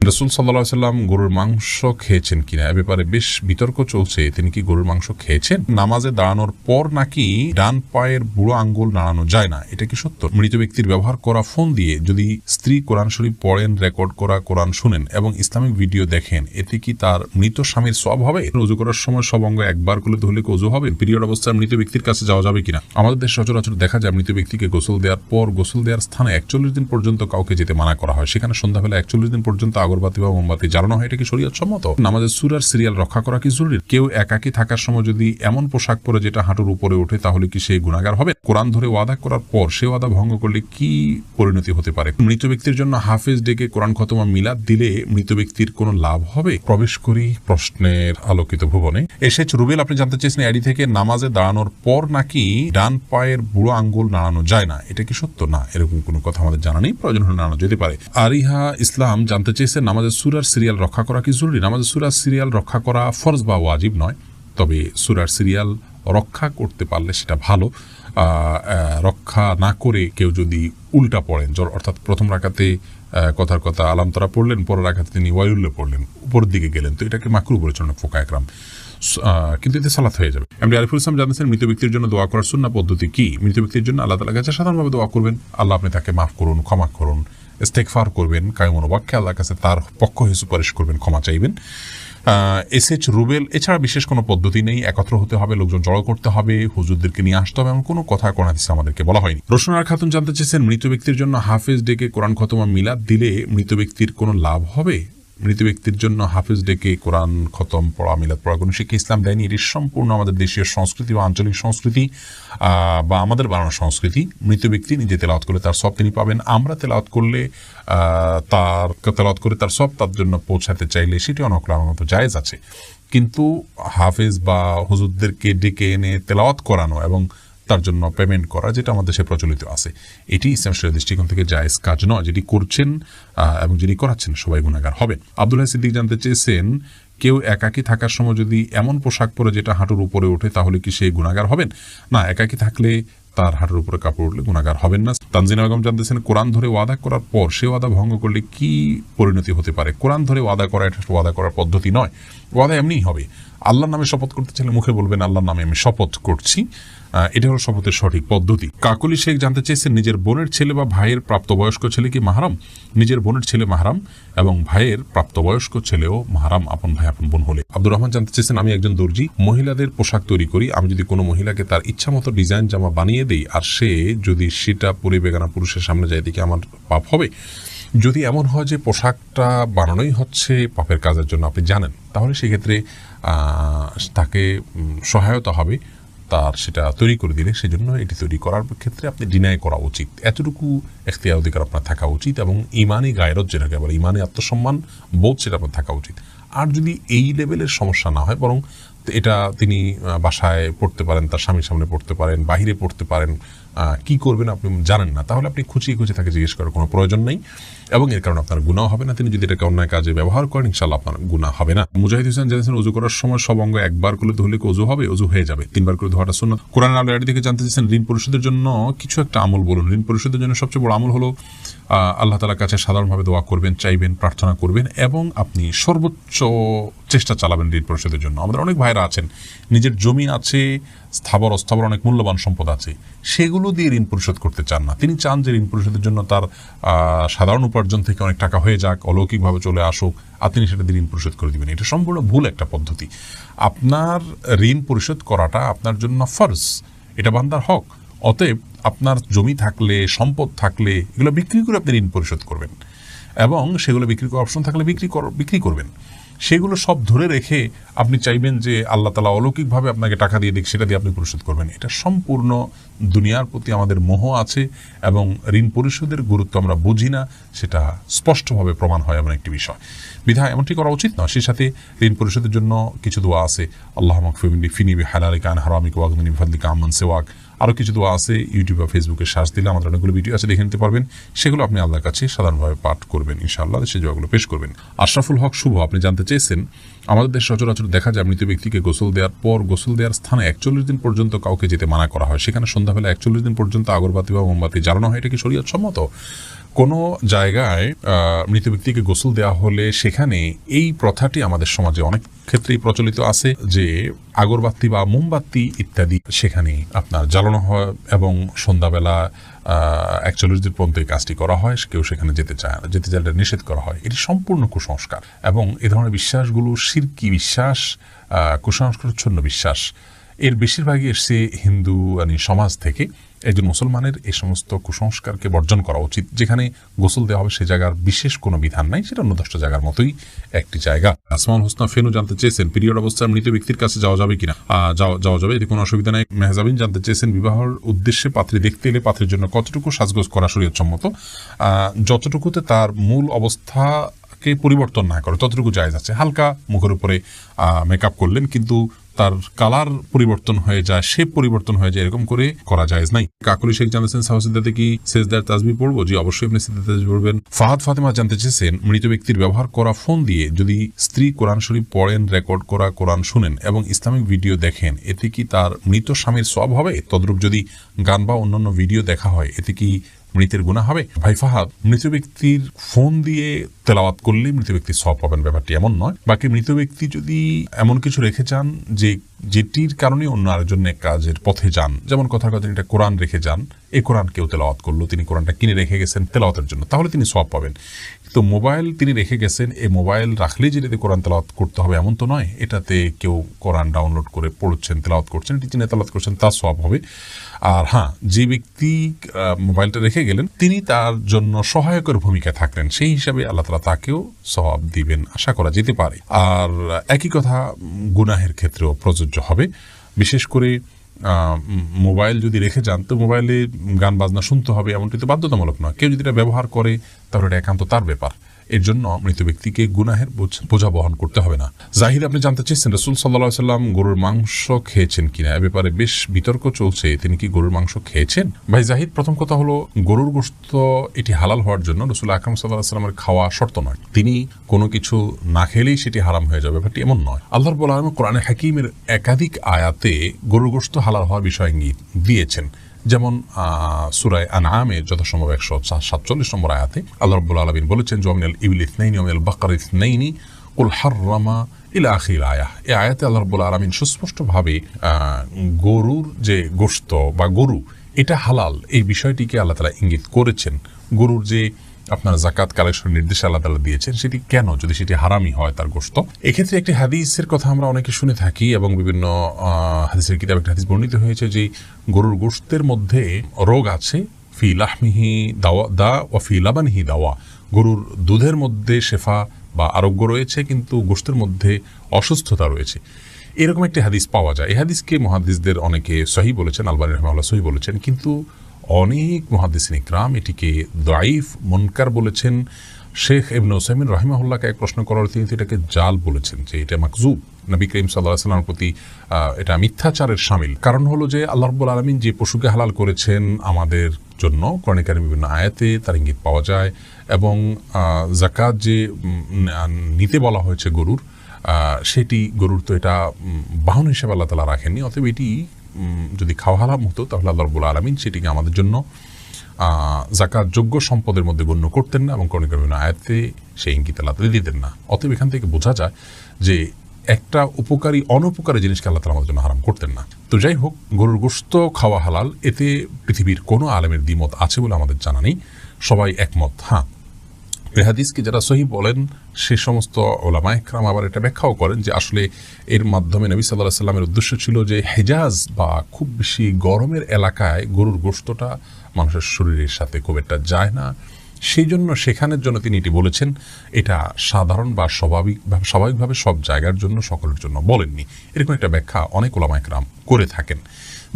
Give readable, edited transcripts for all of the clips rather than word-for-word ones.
রাসূল সাল্লাল্লাহু আলাইহি ওয়াসাল্লাম গরুর মাংস খেয়েছেন কিনা এ ব্যাপারে বেশ বিতর্ক চলছে। তিনি কি গরুর মাংস খেয়েছেন? নামাজে দাঁড়ানোর পর নাকি ডান পায়ের বুড়ো আঙ্গুল নাড়ানো যায় না, এটা কি সত্য? মৃত ব্যক্তির ব্যবহার করা ফোন দিয়ে যদি স্ত্রী কোরআন শরীফ পড়েন, রেকর্ড করা কোরআন শুনেন এবং ইসলামিক ভিডিও দেখেন, এতে কি তার মৃত স্বামীর সওয়াব হবে? ওযু করার সময় সব অঙ্গ একবার করলে ধুলে কি ওযু হবে? পিরিয়ড অবস্থায় মৃত ব্যক্তির কাছে যাওয়া যাবে কিনা? আমাদের দেশে সচরাচর দেখা যায় মৃত ব্যক্তিকে গোসল দেওয়ার পর গোসল দেওয়ার স্থানে 41 দিন পর্যন্ত কাউকে যেতে মানা করা হয়। সেখানে সন্ধ্যাবেলা 41 দিন পর্যন্ত আগরবাতি বা মোমবাতি জ্বালানো হয়। এটা কি শরীয়ত সম্মত? নামাজের সূরার সিরিয়াল রক্ষা করা কি জরুরি? কেউ একাকী থাকার সময় যদি এমন পোশাক পরে যেটা হাঁটুর উপরে ওঠে, তাহলে কি সে গুনাহগার হবে? কোরআন ধরে ওয়াদা করার পর সে ওয়াদা ভঙ্গ করলে কি পরিণতি হতে পারে? মৃত ব্যক্তির জন্য হাফেজ ডেকে কোরআন খতম মিলাদ দিলে মৃত ব্যক্তির কোনো লাভ হবে? প্রবেশ করি প্রশ্নের আলোকিত ভুবনে। এসেছে রুবেল, আপনি জানতে চেয়েছেন আইডি থেকে, নামাজে দাঁড়ানোর পর নাকি ডান পায়ের বুড়ো আঙ্গুল নাড়ানো যায় না, এটা কি সত্য? না, এরকম কোনো কথা আমাদের জানা নেই, প্রয়োজন হলে নাড়ানো যেতে পারে। আরিহা ইসলাম জানতে চেয়েছেন, নামাজের সূরার সিরিয়াল রক্ষা করা কি জরুরি? নামাজের সূরার সিরিয়াল রক্ষা করা ফরজ বা ওয়াজিব নয়, তবে সূরার সিরিয়াল রক্ষা করতে পারলে সেটা ভালো। রক্ষা না করে কেউ যদি উল্টা পড়েন, অর্থাৎ প্রথম রাকাতে কথার কথা আলাম তারা পড়লেন, পরের রাকাতে তিনি ওয়াইউল্লাহ পড়লেন, উপরের দিকে গেলেন, তো এটাকে মাকরুহ বলেছেন ফোকা একরাম, কিন্তু এতে সালাত হয়ে যাবে। এমনি আরিফুল ইসলাম জানতেছেন, মৃত ব্যক্তির জন্য দোয়া করার সুন্নাহ পদ্ধতি কি? মৃত ব্যক্তির জন্য আল্লাহ তাআলার কাছে সাধারণভাবে দোয়া করবেন, আল্লাহ আপনি তাকে মাফ করুন, ক্ষমা করুন, ইস্তেগফার করবেন, কায়মন ওয়াক্যে আল্লাহর কাছে তার পক্ষ হয়ে সুপারিশ করবেন, ক্ষমা চাইবেন। এসএচ রুবেল, এছাড়া বিশেষ কোনো পদ্ধতি নেই, একত্র হতে হবে, লোকজন জড়ো করতে হবে, হুজুরদেরকে নিয়ে আসতে হবে, এমন কোনো কথা কোরআন হাদিসে আমাদেরকে বলা হয়নি। রোশনার খাতুন জানতে চেয়েছেন, মৃত ব্যক্তির জন্য হাফেজ ডেকে কোরআন খতম মিলাদ দিলে মৃত ব্যক্তির কোনো লাভ হবে? মৃত ব্যক্তির জন্য হাফেজ ডেকে কোরআন খতম পড়া, মিলাদ পড়া কোনো শিক্ষা ইসলাম দেয়নি। এটি সম্পূর্ণ আমাদের দেশীয় সংস্কৃতি বা আঞ্চলিক সংস্কৃতি বা আমাদের বানানো সংস্কৃতি। মৃত ব্যক্তি নিজে তেলাওয়াত করলে তার সব তিনি পাবেন, আমরা তেলাওয়াত করলে তার তেলাওয়াত করে তার সব তার জন্য পৌঁছাতে চাইলে সেটি অনকলার মতো জায়েজ আছে, কিন্তু হাফেজ বা হুজুরদেরকে ডেকে এনে তেলাওয়াত করানো এবং তার জন্য পেমেন্ট করা, যেটা আমাদের দেশে প্রচলিত আছে, এটি ইসলাম শরীয়তের দৃষ্টিকোণ থেকে জায়েজ কাজ নয়। যেটি করছেন এবং যিনি করাচ্ছেন সবাই গুনাহগার হবেন। আব্দুল্লাহ সিদ্দিক জানতে চেয়েছেন, কেউ একাকী থাকার সময় যদি এমন পোশাক পরে যেটা হাঁটুর উপরে ওঠে, তাহলে কি সে গুনাহগার হবেন? না, একাকী থাকলে তার হাঁটুর উপরে কাপড় উঠলে গুনাহগার হবেন না। তানজিনা বেগম জানতেছেন, কোরআন ধরে ওয়াদা করার পর সে ওয়াদা ভঙ্গ করলে কি পরিণতি হতে পারে? কোরআন ধরে ওয়াদা করা এটা ওয়াদা করার পদ্ধতি নয়, ওয়াদা এমনিই হবে। আল্লাহর নামে শপথ করতে চাইলে মুখে বলবেন আল্লাহর নামে আমি শপথ করছি, এটা হলো শপথের সঠিক পদ্ধতি। কাকলি শেখ জানতে চেয়েছেন, নিজের বোনের ছেলে বা ভাইয়ের প্রাপ্তবয়স্ক ছেলে কি মাহরাম? নিজের বোনের ছেলে মাহরাম এবং ভাইয়ের প্রাপ্তবয়স্ক ছেলেও মাহরাম, আপন ভাই আপন বোন হলে। আব্দুর রহমান জানতে চেয়েছেন, আমি একজন দর্জি, মহিলাদের পোশাক তৈরি করি, আমি যদি কোনো মহিলাকে তার ইচ্ছা মতো ডিজাইন জামা বানিয়ে দেই আর সে যদি সেটা পরে বেগানা পুরুষের সামনে যায়, দিকে আমার পাপ হবে? যদি এমন হয় যে পোশাকটা বানানোই হচ্ছে পাপের কাজের জন্য আপনি জানেন, তাহলে সেক্ষেত্রে তাকে সহায়তা হবে তার সেটা তৈরি করে দিলে। সেজন্য এটি তৈরি করার ক্ষেত্রে আপনি ডিনাই করা উচিত, এতটুকু এখতিয়ার অধিকার আপনার থাকা উচিত, এবং ইমানি গায়রত যেটাকে বলে, ইমানি আত্মসম্মান বোধ, সেটা আপনার থাকা উচিত। আর যদি এই লেভেলের সমস্যা না হয়, বরং এটা তিনি বাসায় পড়তে পারেন, তার স্বামীর সামনে পড়তে পারেন, বাহিরে পড়তে পারেন, কি করবেন আপনি জানেন না, তাহলে আপনি খুঁচিয়ে খুঁচিয়ে তাকে জিজ্ঞেস করার কোনো প্রয়োজন নেই, এবং এর কারণে আপনার গুনাহ হবে না। তিনি যদি এটাকে অন্যায় কাজে ব্যবহার করেন, ইনশাআল্লাহ আপনার গুনাহ হবে না। মুজাহিদ হোসেন জানিয়েছেন, ওযু করার সময় সব অঙ্গ একবার করলে ধুলে কি ওযু হবে? ওযু হয়ে যাবে, 3 বার করে ধোয়াটা সুন্নাত। কোরআন আলো এর দিকে জানতে চেয়েছেন, ঋণ পরিশোধের জন্য কিছু একটা আমল বলুন। ঋণ পরিশোধের জন্য সবচেয়ে বড় আমল হলো আল্লাহ তাআলার কাছে সাধারণভাবে দোয়া করবেন, চাইবেন, প্রার্থনা করবেন, এবং আপনি সর্বোচ্চ চেষ্টা চালাবেন ঋণ পরিশোধের জন্য। আমাদের অনেক ভাইরা আছেন, নিজের জমি আছে, স্থাবর অস্থাবর অনেক মূল্যবান সম্পদ আছে, সেগুলো দিয়ে ঋণ পরিশোধ করতে চান না। তিনি চান যে ঋণ পরিশোধের জন্য তার সাধারণ উপার্জন থেকে অনেক টাকা হয়ে যাক, অলৌকিকভাবে চলে আসুক, আর তিনি সেটা দিয়ে ঋণ পরিশোধ করে দিবেন। এটা সম্পূর্ণ ভুল একটা পদ্ধতি। আপনার ঋণ পরিশোধ করাটা আপনার জন্য ফরজ, এটা বান্দার হক। অতএব আপনার জমি থাকলে, সম্পদ থাকলে, এগুলো বিক্রি করে আপনি ঋণ পরিশোধ করবেন, এবং সেগুলো বিক্রি করার অপশন থাকলে বিক্রি করবেন। সেগুলো সব ধরে রেখে আপনি চাইবেন যে আল্লাহ তাআলা অলৌকিকভাবে আপনাকে টাকা দিয়ে দিক, সেটা দিয়ে আপনি পরিশোধ করবেন। এটা সম্পূর্ণ দুনিয়ার প্রতি আমাদের মোহ আছে, এবং ঋণ পরিশোধের গুরুত্ব আমরা বুঝি না, সেটা স্পষ্টভাবে প্রমাণ হয় এমন একটি বিষয়। বিধায় এমনটি করা উচিত নয়। সেই সাথে ঋণ পরিশোধের জন্য কিছু দোয়া আছে, আল্লাহুম্মা কফিনি বিহালালিকা আন হারামিকা ওয়াগনিনি বিফাদলিকা আম্মান সিওয়াক। আরও কিছু দোয়া আছে, ইউটিউব বা ফেসবুকে সার্চ দিলে আমাদের অনেকগুলো ভিডিও আছে, দেখে নিতে পারবেন। সেগুলো আপনি আল্লাহর কাছে সাধারণভাবে পাঠ করবেন, ইনশাআল্লাহ সেই দোয়াগুলো পেশ করবেন। আশরাফুল হক শুভ, আপনি জানতে চেয়েছেন, আমাদের দেশে সচরাচর দেখা যায় মৃত ব্যক্তিকে গোসল দেওয়ার পর গোসল দেওয়ার স্থানে 41 দিন পর্যন্ত কাউকে যেতে মানা করা হয়। সেখানে সন্ধ্যাবেলা 41 দিন পর্যন্ত আগরবাতি বা মোমবাতি জ্বালানো হয়, এটা কি শরীয়ত সম্মত? কোনো জায়গায় মৃত ব্যক্তিকে গোসল দেওয়া হলে সেখানে এই প্রথাটি আমাদের সমাজে অনেক ক্ষেত্রেই প্রচলিত আছে যে আগরবাতি বা মোমবাতি ইত্যাদি সেখানে আপনার জ্বালানো হয় এবং সন্ধ্যাবেলা 41 দিন পর্যন্ত এই কাজটি করা হয়, কেউ সেখানে যেতে চায় না, যেতে চাইলে নিষেধ করা হয়। এটি সম্পূর্ণ কুসংস্কার এবং এ ধরনের বিশ্বাসগুলো শিরকি বিশ্বাস, কুসংস্কারচ্ছন্ন বিশ্বাস। এর বেশিরভাগই এসছে হিন্দু সমাজ থেকে। একজন মুসলমানের এই সমস্ত কুসংস্কারকে বর্জন করা উচিত। যেখানে গোসল দেওয়া হবে সে জায়গার বিশেষ কোনো বিধান নাই, সেটা অন্য 10টা জায়গার মতোই একটি জায়গা। আসমাউল হোসনা ফেনু জানতে চেয়েছেন পিরিয়ড অবস্থায় মৃত ব্যক্তির কাছে যাওয়া যাবে কিনা। যাওয়া যাবে, এতে কোনো অসুবিধা নেই। মেহজাবিন জানতে চেয়েছেন বিবাহের উদ্দেশ্যে পাত্রী দেখতে এলে পাত্রীর জন্য কতটুকু সাজগোজ করা শরীয়তসম্মত। যতটুকুতে তার মূল অবস্থাকে পরিবর্তন না করে ততটুকু জায়েজ আছে। হালকা মুখের উপরে মেকআপ করলেন কিন্তু তার কালার পরিবর্তন হয়ে যায়, শেপ পরিবর্তন হয়ে যায়, এরকম করে করা জায়েজ নাই। কাকলি শেখ জানতেছেন সাহসিদ্দাতে কি সেজদার তাসবিহ পড়বো? জি, অবশ্যই আপনি সেজদার তাসবিহ পড়বেন। ফাহাদ ফাতেমা জানতে চেয়েছেন মৃত ব্যক্তির ব্যবহার করা ফোন দিয়ে যদি স্ত্রী কোরআন শরীফ পড়েন, রেকর্ড করা কোরআন শুনেন এবং ইসলামিক ভিডিও দেখেন, এতে কি তার মৃত স্বামীর সওয়াব হবে? তদ্রূপ যদি গান বা অন্যান্য ভিডিও দেখা হয়, এতে কি মৃতের গুনাহ হবে? ভাই ফাহাদ, মৃত ব্যক্তির ফোন দিয়ে তেলাওয়াত করলে মৃত ব্যক্তির সওয়াব পাবেন, ব্যাপারটি এমন নয়। বাকি মৃত ব্যক্তি যদি এমন কিছু রেখে যান যেটির কারণে অন্য আরেকজন কাজের পথে যান, যেমন কথার কথা একটা কোরআন রেখে যান, এই কোরআন কেউ তেলাওয়াত করলো, তিনি কোরআনটা কিনে রেখে গেছেন তেলাওয়াতের জন্য, তাহলে তিনি সওয়াব পাবেন। তো মোবাইল তিনি রেখে গেছেন, এই মোবাইল রাখলেই যেটাতে কোরআন তেলাওয়াত করতে হবে এমন তো নয়। এটাতে কেউ কোরআন ডাউনলোড করে পড়ছেন, তেলাওয়াত করছেন, এটি যিনি তেলাওয়াত করছেন তার সওয়াব হবে। আর হ্যাঁ, যে ব্যক্তি মোবাইলটা রেখে গেলেন তিনি তার জন্য সহায়কের ভূমিকা থাকলেন, সেই হিসাবে আল্লাহ তাআলা তাকেও সওয়াব দিবেন, আশা করা যেতে পারে। আর একই কথা গুনাহের ক্ষেত্রেও প্রযোজ্য হবে। বিশেষ করে মোবাইল যদি রেখে যান তো মোবাইলে গান বাজনা শুনতে হবে এমনটি তো বাধ্যতামূলক নয়। কেউ যদি এটা ব্যবহার করে তাহলে এটা একান্ত তার ব্যাপার। এর জন্য মৃত ব্যক্তিকে গুনাহের বোঝা বহন করতে হবে না। জাহিদ আপনি জানতে চেয়েছেন রাসূল সাল্লাল্লাহু আলাইহি ওয়াসাল্লাম গরুর মাংস খেয়েছেন কিনা, এ ব্যাপারে বেশ বিতর্ক চলছে, তিনি কি গরুর মাংস খেয়েছেন? ভাই জাহিদ, প্রথম কথা হলো গরুর গোশত এটি হালাল হওয়ার জন্য রাসূল আকরাম সাল্লাল্লাহু আলাইহি ওয়াসাল্লামের খাওয়া শর্ত নয়। তিনি কোনো কিছু না খেলেই সেটি হারাম হয়ে যাবে, ব্যাপারটি এমন নয়। আল্লাহ রাব্বুল আলামিন কোরআনে হাকিমের একাধিক আয়াতে গরুর গোশত হালাল হওয়ার বিষয়ে ইঙ্গিত দিয়েছেন। যেমন সূরা আনআমের যথাসম্ভব 147 নম্বর আয়াতে আল্লাহ রাব্বুল আলামিন বলেছেন মিনাল ইবিল ইসনাইনি ওয়া মিনাল বাকারি ইসনাইনি কুল হাররামা ইলা আখির আয়াহ। এই আয়াতে আল্লাহ রাব্বুল আলামিন সুস্পষ্টভাবে গরুর যে গোশত বা গরু এটা হালাল এই বিষয়টিকে আল্লাহ তাআলা ইঙ্গিত করেছেন। গরুর যে আপনার জাকাত কালেকশনের নির্দেশ আল্লাহ তাআলা দিয়েছেন, সেটি কেন যদি সেটি হারামই হয় তার গোশত। এক্ষেত্রে একটি হাদিসের কথা আমরা অনেকে শুনে থাকি এবং বিভিন্ন হাদিসের কিতাবে একটা হাদিস বর্ণিত হয়েছে যে গরুর গোশতের মধ্যে রোগ আছে, ফি লাহমিহি দা ওয়া ফি লাবানিহি দাওয়া। গরুর দুধের মধ্যে শেফা বা আরোগ্য রয়েছে কিন্তু গোশতের মধ্যে অসুস্থতা রয়েছে, এরকম একটি হাদিস পাওয়া যায়। এই হাদিসকে মুহাদ্দিসদের অনেকে সহিহ বলেছেন, আলবানী রাহিমাহুল্লাহ সহিহ বলেছেন, কিন্তু অনেক মুহাদ্দিসিন ইকরাম এটিকে দাঈফ মুনকার বলেছেন। শেখ ইবনে উসাইমিন রাহিমাহুল্লাহকে এক প্রশ্ন করার তিনি এটাকে জাল বলেছেন, যে এটা মাকজুব, নবী করিম সাল্লাল্লাহু আলাইহি ওয়াসাল্লামের প্রতি এটা মিথ্যাচারের শামিল। কারণ হলো যে আল্লাহ রাব্বুল আলামিন যে পশুকে হালাল করেছেন আমাদের জন্য কোরআনে কারিমে বিভিন্ন আয়াতে তার ইঙ্গিত পাওয়া যায়, এবং যাকাত যে নিতে বলা হয়েছে গরুর, সেটি গরুর তো এটা বাহন হিসেবে আল্লাহ তাআলা রাখেননি। অতএব এটি যদি খাওয়া হারাম হতো তাহলে আল্লাহ রাব্বুল আলামিন সেটিকে আমাদের জন্য যাকাত যোগ্য সম্পদের মধ্যে গণ্য করতেন না এবং কোরআনে কারিমে আয়াতে সেই ইঙ্গিত আল্লাহ তাআলা দিতেন না। অতএব এখান থেকে বোঝা যায় যে একটা উপকারী অনুপকারী জিনিসকে আল্লাহ তাআলা আমাদের জন্য হারাম করতেন না। তো যাই হোক, গরুর গোশত খাওয়া হালাল, এতে পৃথিবীর কোনো আলেমের দ্বিমত আছে বলে আমাদের জানা নেই, সবাই একমত। হ্যাঁ, এই হাদিসকে যারা সহিহ বলেন সে সমস্ত ওলামা ইকরাম আবার এটা ব্যাখ্যাও করেন যে আসলে এর মাধ্যমে নবী সাল্লাল্লাহু আলাইহি ওয়াসাল্লামের উদ্দেশ্য ছিল যে হেজাজ বা খুব বেশি গরমের এলাকায় গরুর গোশতটা মানুষের শরীরের সাথে খুব একটা যায় না, সেই জন্য সেখানের জন্য তিনি এটি বলেছেন। এটা সাধারণ বা স্বাভাবিকভাবে সব জায়গার জন্য সকলের জন্য বলেননি, এরকম একটা ব্যাখ্যা অনেক ওলামা ইকরাম করে থাকেন।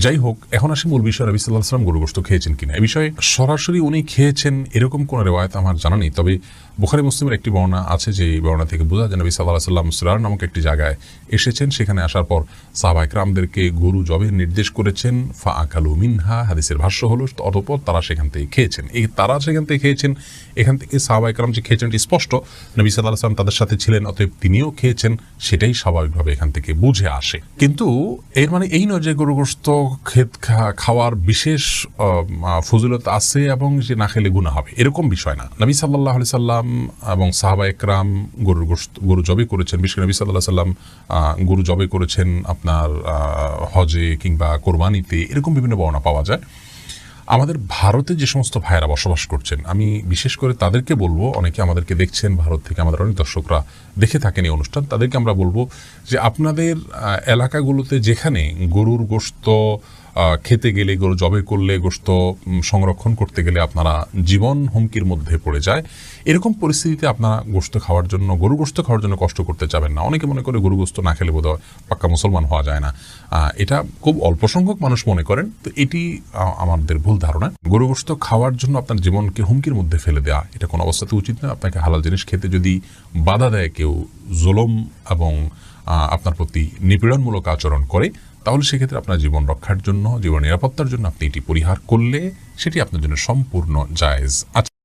যাই হোক, এখন আসি মূল বিষয়, নবী সাল্লাল্লাহু আলাইহি ওয়াসাল্লাম গরু গোশত খেয়েছেন কিনা। এই বিষয়ে সরাসরি উনি খেয়েছেন এরকম কোনো রিওয়ায়াত আমার জানা নেই, তবে বুখারী মুসলিমের একটি বর্ণনা আছে, যে বর্ণনা থেকে বোঝা যায় নবী সাল্লাল্লাহু আলাইহি ওয়াসাল্লাম সিরার নামক একটি জায়গায় এসেছেন। সেখানে আসার পর সাহাবা ইকরামদেরকে গরু জবের নির্দেশ করেছেন। ফা আকালু মিনহা, হাদিসের ভাষ্য হলো অতঃপর তারা সেখান থেকে খেয়েছেন। তারা সেখান থেকে খেয়েছেন, এখান থেকে সাহাবা ইকরাম যে খেয়েছেন এটি স্পষ্ট। নবী সাল্লাল্লাহু আলাইহি ওয়াসাল্লাম তাদের সাথে ছিলেন, অতএব তিনিও খেয়েছেন, সেটাই স্বাভাবিকভাবে এখান থেকে বুঝে আসে। কিন্তু এর মানে এই নয় যে গরু গোশত খাওয়ার বিশেষ ফজিলত আছে এবং যে না খেলে গুনাহ হবে, এরকম বিষয় না। নবী সাল্লাল্লাহু আলাইহি সাল্লাম এবং সাহাবা ইকরাম গরু জবে করেছেন। বিশেষ করে নবী সাল্লাল্লাহু আলাইহি সাল্লাম গরু জবে করেছেন আপনার হজে কিংবা কোরবানিতে, এরকম বিভিন্ন বর্ণনা পাওয়া যায়। আমাদের ভারতে যে সমস্ত ভাইয়েরা বসবাস করছেন, আমি বিশেষ করে তাদেরকে বলবো, অনেকে আমাদেরকে দেখছেন ভারত থেকে, আমাদের অনেক দর্শকরা দেখে থাকেন এই অনুষ্ঠান, তাদেরকে আমরা বলবো যে আপনাদের এলাকাগুলোতে যেখানে গরুর গোশত খেতে গেলে, গরু জবে করলে, গোশত সংরক্ষণ করতে গেলে আপনারা জীবন হুমকির মধ্যে পড়ে যায়, এরকম পরিস্থিতিতে আপনারা গোশত খাওয়ার জন্য, গরু গোশত খাওয়ার জন্য কষ্ট করতে চাবেন না। অনেকে মনে করে গরু গোশত না খেলে বোধহয় পাক্কা মুসলমান হওয়া যায় না, এটা খুব অল্প সংখ্যক মানুষ মনে করেন। তো এটি আমাদের ভুল ধারণা। গরু গোশত খাওয়ার জন্য আপনার জীবনকে হুমকির মধ্যে ফেলে দেওয়া এটা কোনো অবস্থাতে উচিত নয়। আপনাকে হালাল জিনিস খেতে যদি বাধা দেয় কেউ, জুলুম এবং আপনার প্রতি নিপীড়নমূলক আচরণ করে, তাহলে সেক্ষেত্রে আপনার জীবন রক্ষার জন্য, জীবন নিরাপত্তার জন্য আপনি এটি পরিহার করলে সেটি আপনার জন্য সম্পূর্ণ জায়েজ আছে।